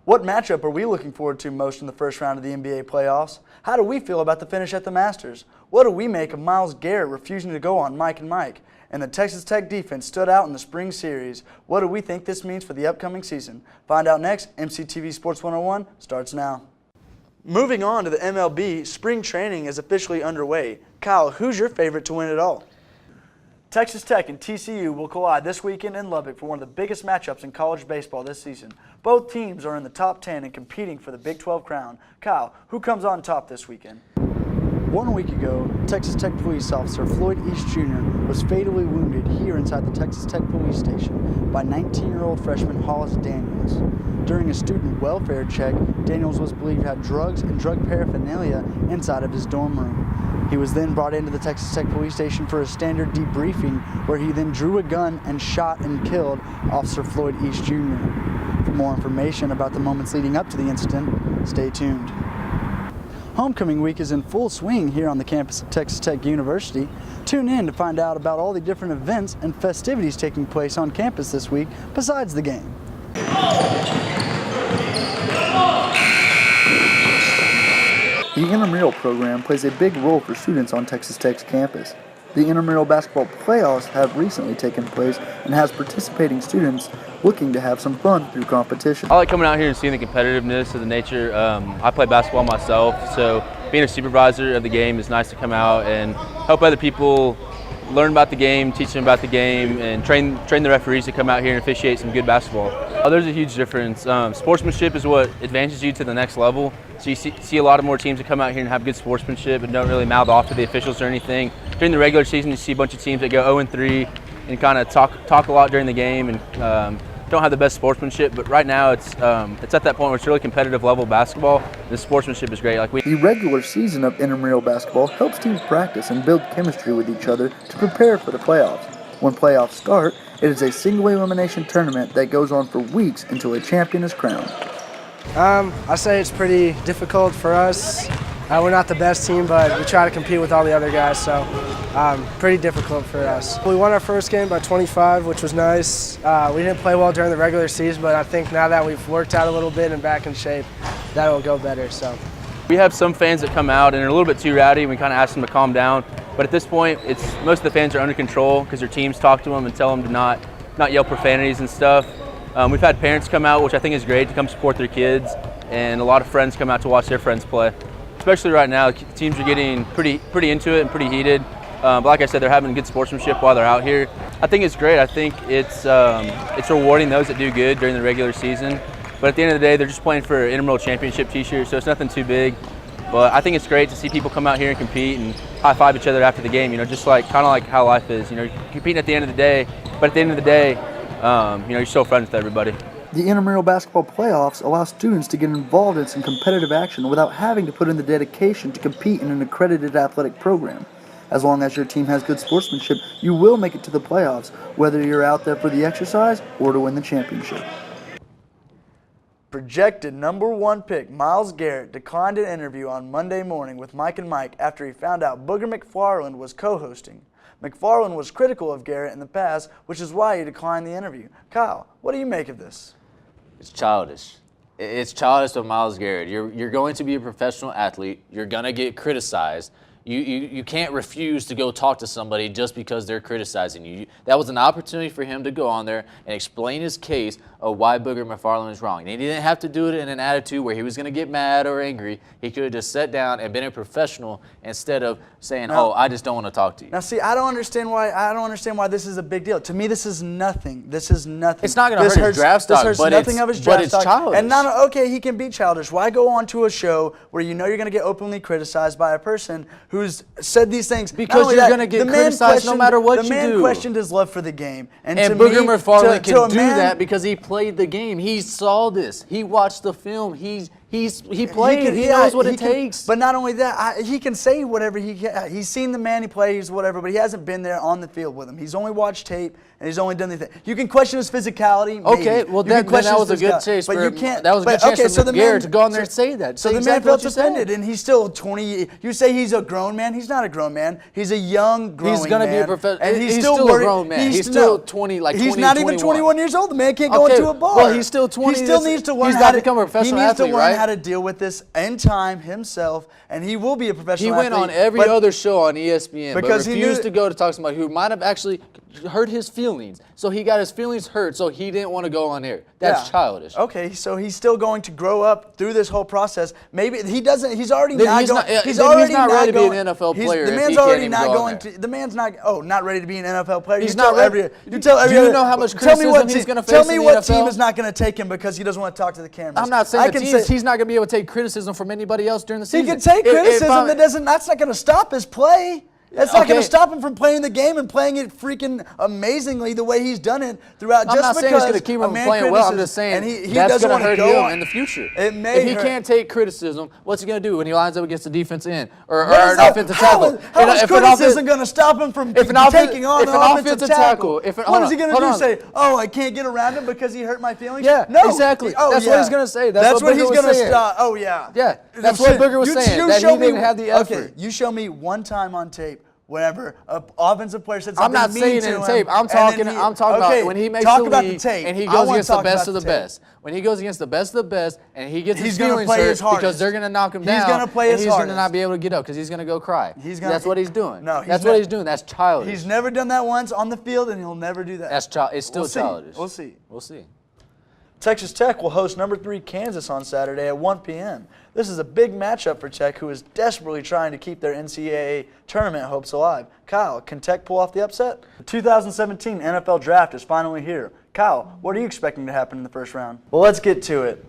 What matchup are we looking forward to most in the first round of the NBA playoffs? How do we feel about the finish at the Masters? What do we make of Myles Garrett refusing to go on Mike and Mike? And the Texas Tech defense stood out in the spring series. What do we think this means for the upcoming season? Find out next. MCTV Sports 101 starts now. Moving on to the MLB, spring training is officially underway. Kyle, who's your favorite to win it all? Texas Tech and TCU will collide this weekend in Lubbock for one of the biggest matchups in college baseball this season. Both teams are in the top 10 and competing for the Big 12 crown. Kyle, who comes on top this weekend? 1 week ago, Texas Tech police officer Floyd East Jr. was fatally wounded here inside the Texas Tech police station by 19-year-old freshman Hollis Daniels. During a student welfare check, Daniels was believed to have drugs and drug paraphernalia inside of his dorm room. He was then brought into the Texas Tech police station for a standard debriefing, where he then drew a gun and shot and killed Officer Floyd East Jr. For more information about the moments leading up to the incident, stay tuned. Homecoming week is in full swing here on the campus of Texas Tech University. Tune in to find out about all the different events and festivities taking place on campus this week besides the game. The intramural program plays a big role for students on Texas Tech's campus. The intramural basketball playoffs have recently taken place and has participating students looking to have some fun through competition. I like coming out here and seeing the competitiveness of the nature. I play basketball myself, so being a supervisor of the game is nice to come out and help other people learn about the game, teach them about the game, and train the referees to come out here and officiate some good basketball. There's a huge difference. Sportsmanship is what advances you to the next level. So you see a lot of more teams that come out here and have good sportsmanship and don't really mouth off to the officials or anything. During the regular season, you see a bunch of teams that go 0-3 and kind of talk a lot during the game and don't have the best sportsmanship. But right now, it's at that point where it's really competitive level basketball. The sportsmanship is great. The regular season of intramural basketball helps teams practice and build chemistry with each other to prepare for the playoffs. When playoffs start, it is a single elimination tournament that goes on for weeks until a champion is crowned. I say it's pretty difficult for us. We're not the best team, but we try to compete with all the other guys, so pretty difficult for us. We won our first game by 25, which was nice. We didn't play well during the regular season, but I think now that we've worked out a little bit and back in shape, that'll go better. So we have some fans that come out and are a little bit too rowdy, and we kind of ask them to calm down. But at this point, most of the fans are under control because their teams talk to them and tell them to not yell profanities and stuff. We've had parents come out, which I think is great, to come support their kids, and a lot of friends come out to watch their friends play. Especially right now, teams are getting pretty into it and pretty heated. But like I said, they're having good sportsmanship while they're out here. I think it's great. I think it's rewarding those that do good during the regular season. But at the end of the day, they're just playing for an intramural championship t-shirt, so it's nothing too big. But I think it's great to see people come out here and compete and high-five each other after the game. Just kind of like how life is. You're competing at the end of the day, but at the end of the day, you're still friends with everybody. The intramural basketball playoffs allow students to get involved in some competitive action without having to put in the dedication to compete in an accredited athletic program. As long as your team has good sportsmanship, you will make it to the playoffs, whether you're out there for the exercise or to win the championship. Projected #1 pick Myles Garrett declined an interview on Monday morning with Mike and Mike after he found out Booger McFarland was co-hosting. McFarland was critical of Garrett in the past, which is why he declined the interview. Kyle, what do you make of this? It's childish. It's childish of Myles Garrett. You're going to be a professional athlete. You're going to get criticized. You can't refuse to go talk to somebody just because they're criticizing you. That was an opportunity for him to go on there and explain his case of why Booger McFarland is wrong. And he didn't have to do it in an attitude where he was going to get mad or angry. He could have just sat down and been a professional instead of saying, "Oh, I just don't want to talk to you." Now, see, I don't understand why this is a big deal. To me, this is nothing. This is nothing. It's not going to hurt his draft stock, but it's childish. And okay, he can be childish. Why go on to a show where you know you're going to get openly criticized by a person who's said these things? Because you're going to get criticized no matter what you do. The man questioned his love for the game. And Booger McFarland can do that because he played the game. He saw this. He watched the film. He He played. He knows what it takes. But not only that, he can say whatever he's seen the man he plays, whatever, but he hasn't been there on the field with him. He's only watched tape, and he's only done the thing. You can question his physicality. Okay, maybe. well, that was a good chance. But you can't. That was a good chance for Garrett to go on there and say that. So the man felt offended, and he's still 20. You say he's a grown man. He's not a grown man. He's a young, growing man. He's going to be a professional. And he's still a grown man. He's still 20, like 20, He's not even 21 years old. The man can't go into a bar. Well, he's still 20. He still needs to learn how to. He's not become a professional athlete, right? He needs to learn how to deal with this in time himself, and he will be a professional athlete. He went on every other show on ESPN, because but refused to go to talk to somebody who might have actually hurt his feelings. So he got his feelings hurt, so he didn't want to go on air. That's childish. Okay, so he's still going to grow up through this whole process. Maybe he doesn't. He's already not going. He's not ready to be an NFL player. The man's already not going to. The man's not. Oh, not ready to be an NFL player. He's not ready. You tell every. Do you know how much criticism he's going to face in the NFL? Tell me what team is not going to take him because he doesn't want to talk to the cameras. I'm not saying he's not going to be able to take criticism from anybody else during the season. He can take criticism. That's not going to stop his play. That's not going to stop him from playing the game and playing it freaking amazingly the way he's done it throughout. I'm not saying it's going to keep him from playing well. I'm just saying that's going to hurt him in the future. It may if he can't take criticism, what's he going to do when he lines up against the defense end or an offensive tackle? How is criticism going to stop him from taking on the offensive tackle? What is he going to do? Say, "Oh, I can't get around him because he hurt my feelings"? Yeah, no, exactly. That's what he's going to say. That's what he's going to stop. Oh yeah, yeah. That's what Booger was saying. That he didn't have the effort. Okay, you show me one time on tape. Whenever an offensive player said something mean to him. I'm not saying in tape. I'm talking about when he makes the league and he goes against the best of the best. When he goes against the best of the best and he gets his feelings hurt because they're going to knock him down. He's going to play his hardest. He's going to not be able to get up because he's going to go cry. That's what he's doing. No, that's what he's doing. That's childish. He's never done that once on the field, and he'll never do that. It's still childish. We'll see. We'll see. Texas Tech will host number 3 Kansas on Saturday at 1 p.m. This is a big matchup for Tech, who is desperately trying to keep their NCAA tournament hopes alive. Kyle, can Tech pull off the upset? The 2017 NFL Draft is finally here. Kyle, what are you expecting to happen in the first round? Well, let's get to it.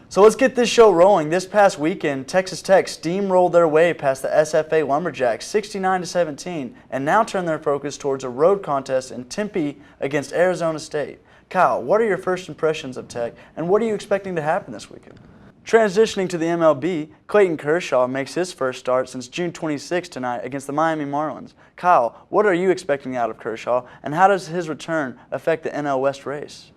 So let's get this show rolling. This past weekend, Texas Tech steamrolled their way past the SFA Lumberjacks 69-17 and now turn their focus towards a road contest in Tempe against Arizona State. Kyle, what are your first impressions of Tech, and what are you expecting to happen this weekend? Transitioning to the MLB, Clayton Kershaw makes his first start since June 26 tonight against the Miami Marlins. Kyle, what are you expecting out of Kershaw, and how does his return affect the NL West race?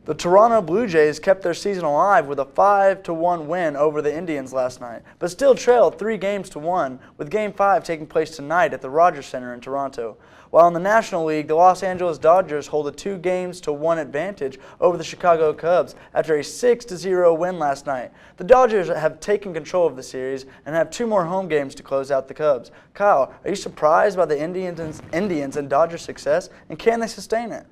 The Toronto Blue Jays kept their season alive with a 5-1 win over the Indians last night, but still trailed 3-1, with Game 5 taking place tonight at the Rogers Center in Toronto. While in the National League, the Los Angeles Dodgers hold a 2-1 advantage over the Chicago Cubs after a 6-0 win last night. The Dodgers have taken control of the series and have 2 more home games to close out the Cubs. Kyle, are you surprised by the Indians and Dodgers' success, and can they sustain it?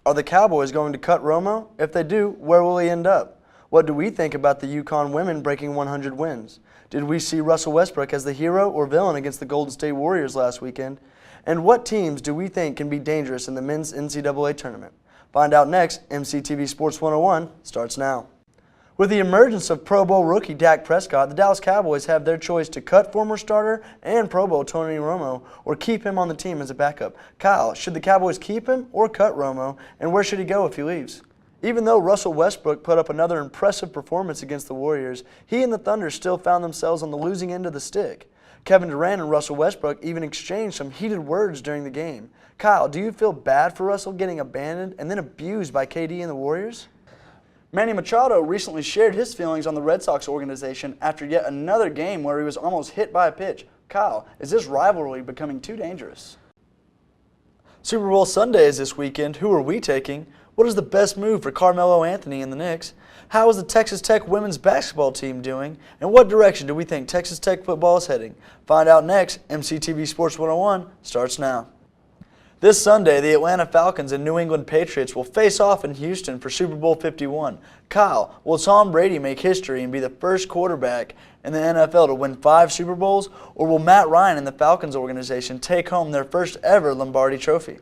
Are the Cowboys going to cut Romo? If they do, where will he end up? What do we think about the UConn women breaking 100 wins? Did we see Russell Westbrook as the hero or villain against the Golden State Warriors last weekend? And what teams do we think can be dangerous in the men's NCAA tournament? Find out next. MCTV Sports 101 starts now. With the emergence of Pro Bowl rookie Dak Prescott, the Dallas Cowboys have their choice to cut former starter and Pro Bowl Tony Romo or keep him on the team as a backup. Kyle, should the Cowboys keep him or cut Romo, and where should he go if he leaves? Even though Russell Westbrook put up another impressive performance against the Warriors, he and the Thunder still found themselves on the losing end of the stick. Kevin Durant and Russell Westbrook even exchanged some heated words during the game. Kyle, do you feel bad for Russell getting abandoned and then abused by KD and the Warriors? Manny Machado recently shared his feelings on the Red Sox organization after yet another game where he was almost hit by a pitch. Kyle, is this rivalry becoming too dangerous? Super Bowl Sunday is this weekend. Who are we taking? What is the best move for Carmelo Anthony and the Knicks? How is the Texas Tech women's basketball team doing? And what direction do we think Texas Tech football is heading? Find out next. MCTV Sports 101 starts now. This Sunday, the Atlanta Falcons and New England Patriots will face off in Houston for Super Bowl 51. Kyle, will Tom Brady make history and be the first quarterback in the NFL to win 5 Super Bowls? Or will Matt Ryan and the Falcons organization take home their first ever Lombardi Trophy?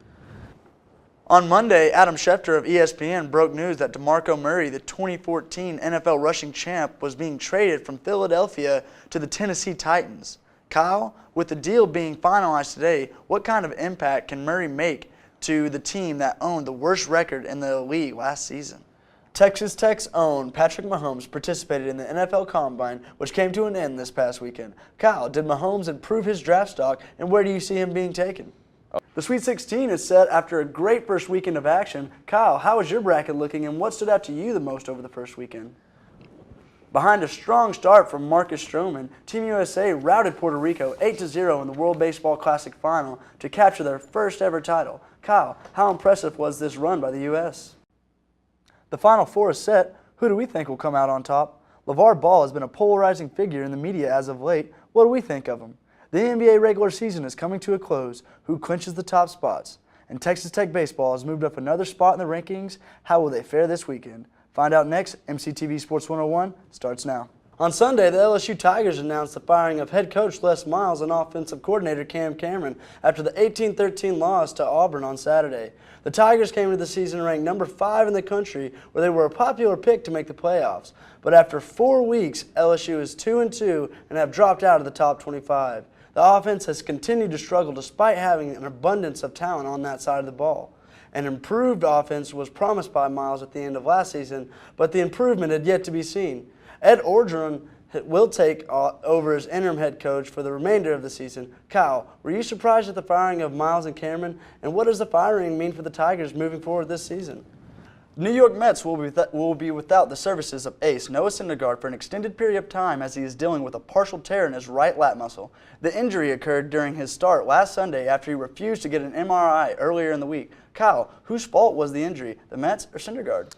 On Monday, Adam Schefter of ESPN broke news that DeMarco Murray, the 2014 NFL rushing champ, was being traded from Philadelphia to the Tennessee Titans. Kyle, with the deal being finalized today, what kind of impact can Murray make to the team that owned the worst record in the league last season? Texas Tech's own Patrick Mahomes participated in the NFL Combine, which came to an end this past weekend. Kyle, did Mahomes improve his draft stock, and where do you see him being taken? The Sweet 16 is set after a great first weekend of action. Kyle, how is your bracket looking, and what stood out to you the most over the first weekend? Behind a strong start from Marcus Stroman, Team USA routed Puerto Rico 8-0 in the World Baseball Classic Final to capture their first ever title. Kyle, how impressive was this run by the U.S.? The Final Four is set. Who do we think will come out on top? LeVar Ball has been a polarizing figure in the media as of late. What do we think of him? The NBA regular season is coming to a close. Who clinches the top spots? And Texas Tech baseball has moved up another spot in the rankings. How will they fare this weekend? Find out next. MCTV Sports 101 starts now. On Sunday, the LSU Tigers announced the firing of head coach Les Miles and offensive coordinator Cam Cameron after the 18-13 loss to Auburn on Saturday. The Tigers came into the season ranked number 5 in the country, where they were a popular pick to make the playoffs. But after 4 weeks, LSU is 2-2 and have dropped out of the top 25. The offense has continued to struggle despite having an abundance of talent on that side of the ball. An improved offense was promised by Miles at the end of last season, but the improvement had yet to be seen. Ed Orgeron will take over as interim head coach for the remainder of the season. Kyle, were you surprised at the firing of Miles and Cameron, and what does the firing mean for the Tigers moving forward this season? The New York Mets will be without the services of ace Noah Syndergaard for an extended period of time as he is dealing with a partial tear in his right lat muscle. The injury occurred during his start last Sunday after he refused to get an MRI earlier in the week. Kyle, whose fault was the injury, the Mets or Syndergaard?